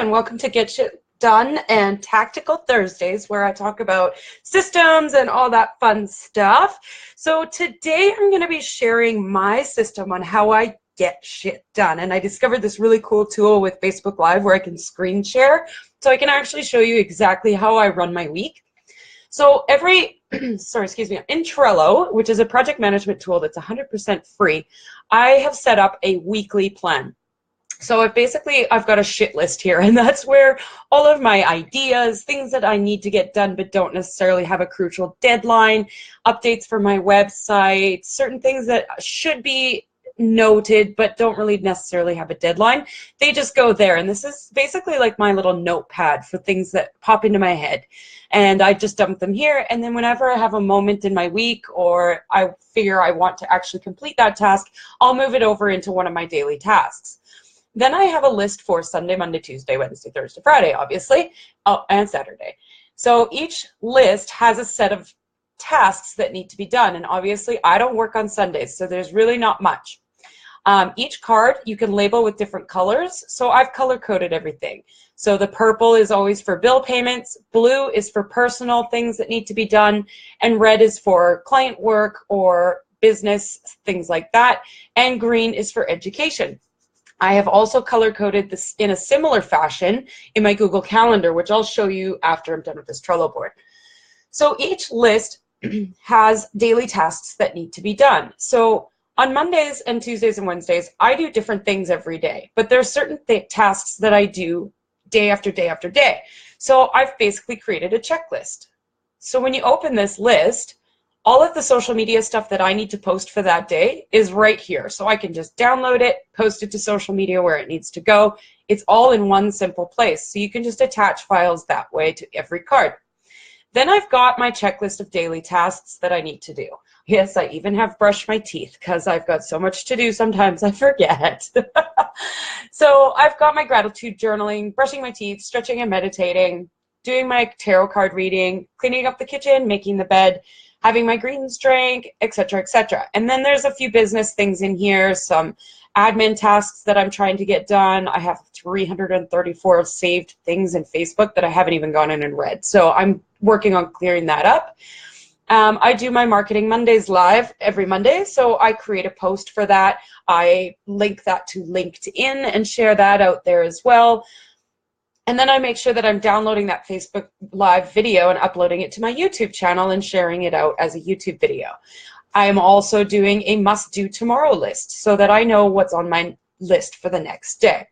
and welcome to Get Shit Done and Tactical Thursdays, where I talk about systems and all that fun stuff. So today I'm going to be sharing my system on how I get shit done. And I discovered this really cool tool with Facebook Live where I can screen share, so I can actually show you exactly how I run my week. So in Trello, which is a project management tool that's 100% free, I have set up a weekly plan. So I've got a shit list here, and that's where all of my ideas, things that I need to get done but don't necessarily have a crucial deadline, updates for my website, certain things that should be noted but don't really necessarily have a deadline, they just go there. And this is basically like my little notepad for things that pop into my head. And I just dump them here, and then whenever I have a moment in my week or I figure I want to actually complete that task, I'll move it over into one of my daily tasks. Then I have a list for Sunday, Monday, Tuesday, Wednesday, Thursday, Friday, obviously, and Saturday. So each list has a set of tasks that need to be done. And obviously, I don't work on Sundays, so there's really not much. Each card you can label with different colors. So I've color-coded everything. So the purple is always for bill payments, blue is for personal things that need to be done, and red is for client work or business, things like that, and green is for education. I have also color-coded this in a similar fashion in my Google Calendar, which I'll show you after I'm done with this Trello board. So each list has daily tasks that need to be done. So on Mondays and Tuesdays and Wednesdays, I do different things every day, but there are certain tasks that I do day after day after day. So I've basically created a checklist. So when you open this list, all of the social media stuff that I need to post for that day is right here. So I can just download it, post it to social media where it needs to go. It's all in one simple place. So you can just attach files that way to every card. Then I've got my checklist of daily tasks that I need to do. Yes, I even have brushed my teeth because I've got so much to do sometimes I forget. So I've got my gratitude journaling, brushing my teeth, stretching and meditating, doing my tarot card reading, cleaning up the kitchen, making the bed, having my greens drink, etc., etc. And then there's a few business things in here, some admin tasks that I'm trying to get done. I have 334 saved things in Facebook that I haven't even gone in and read. So I'm working on clearing that up. I do my Marketing Mondays live every Monday, so I create a post for that. I link that to LinkedIn and share that out there as well. And then I make sure that I'm downloading that Facebook Live video and uploading it to my YouTube channel and sharing it out as a YouTube video. I am also doing a must-do tomorrow list so that I know what's on my list for the next day.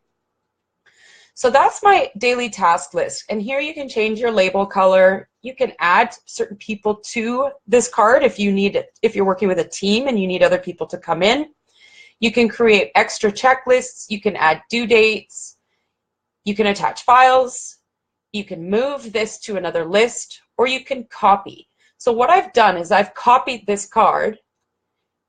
So that's my daily task list. And here you can change your label color. You can add certain people to this card if you need it, if you're working with a team and you need other people to come in. You can create extra checklists. You can add due dates. You can attach files, you can move this to another list, or you can copy. So what I've done is I've copied this card,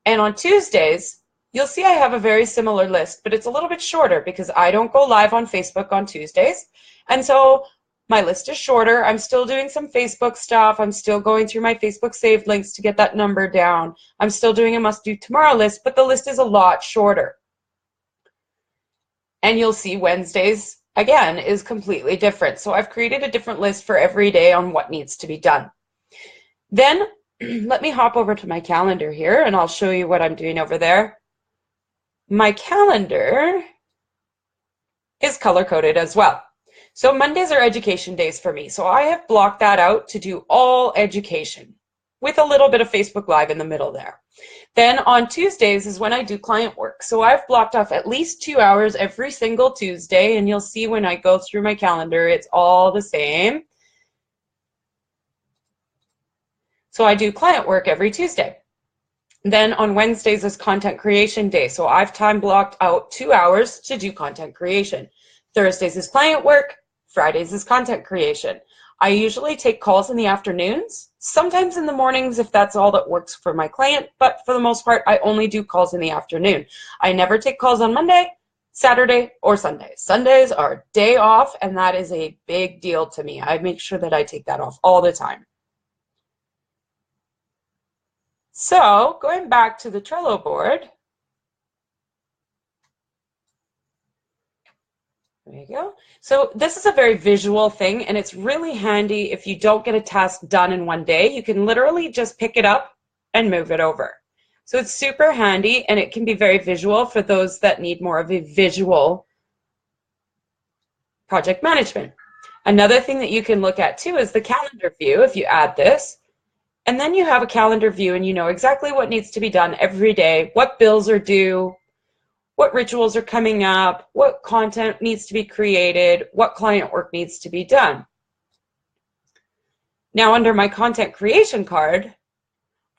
and on Tuesdays, you'll see I have a very similar list, but it's a little bit shorter because I don't go live on Facebook on Tuesdays, and so my list is shorter. I'm still doing some Facebook stuff. I'm still going through my Facebook saved links to get that number down. I'm still doing a must-do tomorrow list, but the list is a lot shorter. And you'll see Wednesdays again is completely different. So I've created a different list for every day on what needs to be done. Then let me hop over to my calendar here and I'll show you what I'm doing over there. My calendar is color-coded as well. So Mondays are education days for me. So I have blocked that out to do all education with a little bit of Facebook Live in the middle there. Then on Tuesdays is when I do client work. So I've blocked off at least 2 hours every single Tuesday, and you'll see when I go through my calendar, it's all the same. So I do client work every Tuesday. Then on Wednesdays is content creation day. So I've time blocked out 2 hours to do content creation. Thursdays is client work, Fridays is content creation. I usually take calls in the afternoons, sometimes in the mornings if that's all that works for my client, but for the most part, I only do calls in the afternoon. I never take calls on Monday, Saturday, or Sunday. Sundays are day off, and that is a big deal to me. I make sure that I take that off all the time. So going back to the Trello board, There you go. So this is a very visual thing, and it's really handy if you don't get a task done in one day. You can literally just pick it up and move it over. So it's super handy, and it can be very visual for those that need more of a visual project management. Another thing that you can look at too is the calendar view if you add this. And then you have a calendar view and you know exactly what needs to be done every day, what bills are due, what rituals are coming up, what content needs to be created, what client work needs to be done. Now under my content creation card,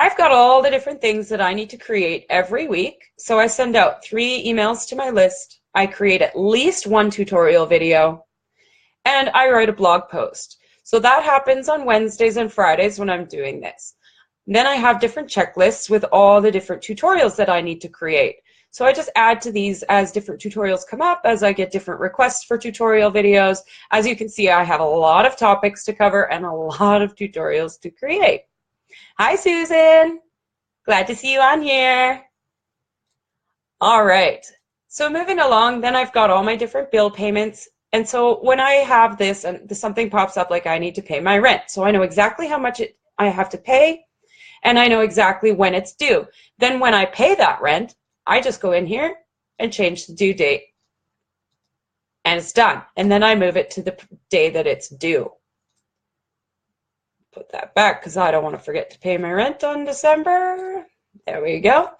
I've got all the different things that I need to create every week. So I send out 3 emails to my list. I create at least 1 tutorial video, and I write a blog post. So that happens on Wednesdays and Fridays when I'm doing this. And then I have different checklists with all the different tutorials that I need to create. So I just add to these as different tutorials come up, as I get different requests for tutorial videos. As you can see, I have a lot of topics to cover and a lot of tutorials to create. Hi, Susan. Glad to see you on here. All right. So moving along, then I've got all my different bill payments. And so when I have this and something pops up like I need to pay my rent, so I know exactly how much I have to pay, and I know exactly when it's due. Then when I pay that rent, I just go in here and change the due date, and it's done. And then I move it to the day that it's due. Put that back because I don't want to forget to pay my rent on December. There we go.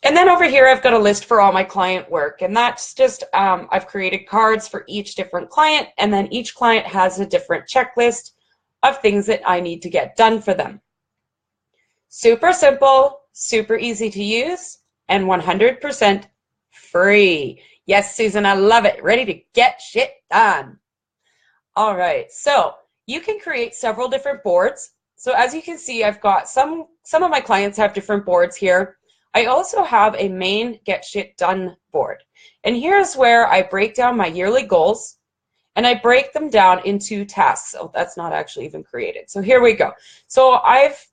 And then over here, I've got a list for all my client work, and that's just, I've created cards for each different client, and then each client has a different checklist of things that I need to get done for them. Super simple, super easy to use, and 100% free. Yes, Susan, I love it. Ready to get shit done. All right, so you can create several different boards. So as you can see, I've got some of my clients have different boards here. I also have a main Get Shit Done board. And here's where I break down my yearly goals, and I break them down into tasks. Oh, that's not actually even created. So here we go. So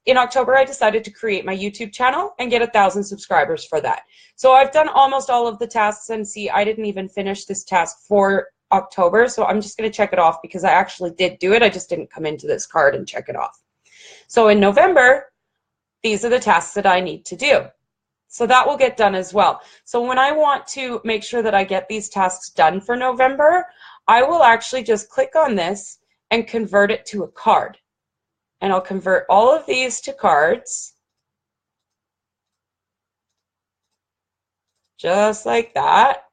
in October, I decided to create my YouTube channel and get 1,000 subscribers for that. So I've done almost all of the tasks, and see, I didn't even finish this task for October. So I'm just going to check it off because I actually did do it. I just didn't come into this card and check it off. So in November, these are the tasks that I need to do. So that will get done as well. So when I want to make sure that I get these tasks done for November, I will actually just click on this and convert it to a card. And I'll convert all of these to cards. Just like that.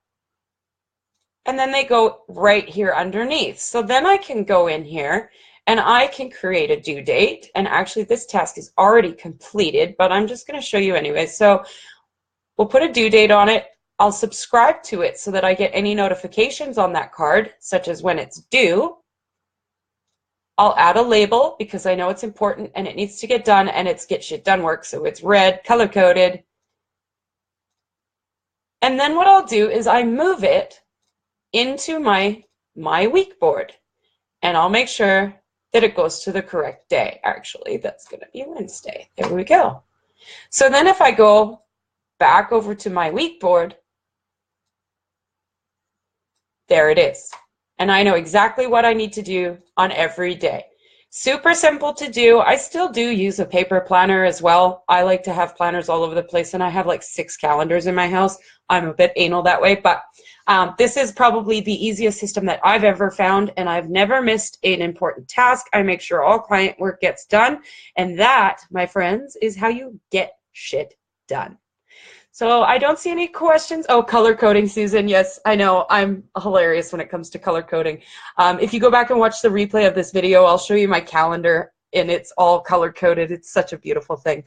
And then they go right here underneath. So then I can go in here and I can create a due date. And actually this task is already completed, but I'm just going to show you anyway. So we'll put a due date on it. I'll subscribe to it so that I get any notifications on that card, such as when it's due. I'll add a label because I know it's important and it needs to get done, and it's Get Shit Done work, so it's red, color-coded. And then what I'll do is I move it into my week board, and I'll make sure that it goes to the correct day. Actually, that's going to be Wednesday. There we go. So then if I go back over to my week board, there it is. And I know exactly what I need to do on every day. Super simple to do. I still do use a paper planner as well. I like to have planners all over the place, and I have like 6 calendars in my house. I'm a bit anal that way, but this is probably the easiest system that I've ever found, and I've never missed an important task. I make sure all client work gets done, and that, my friends, is how you get shit done. So I don't see any questions. Oh, color coding, Susan. Yes, I know. I'm hilarious when it comes to color coding. If you go back and watch the replay of this video, I'll show you my calendar, and it's all color coded. It's such a beautiful thing.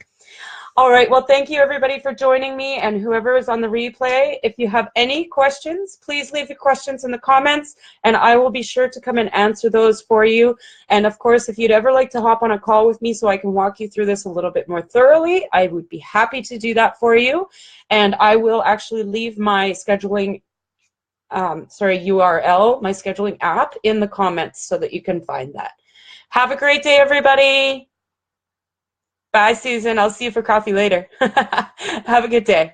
All right, well, thank you everybody for joining me, and whoever is on the replay, if you have any questions, please leave your questions in the comments, and I will be sure to come and answer those for you. And of course, if you'd ever like to hop on a call with me so I can walk you through this a little bit more thoroughly, I would be happy to do that for you. And I will actually leave my scheduling URL, my scheduling app, in the comments so that you can find that. Have a great day, everybody. Bye, Susan. I'll see you for coffee later. Have a good day.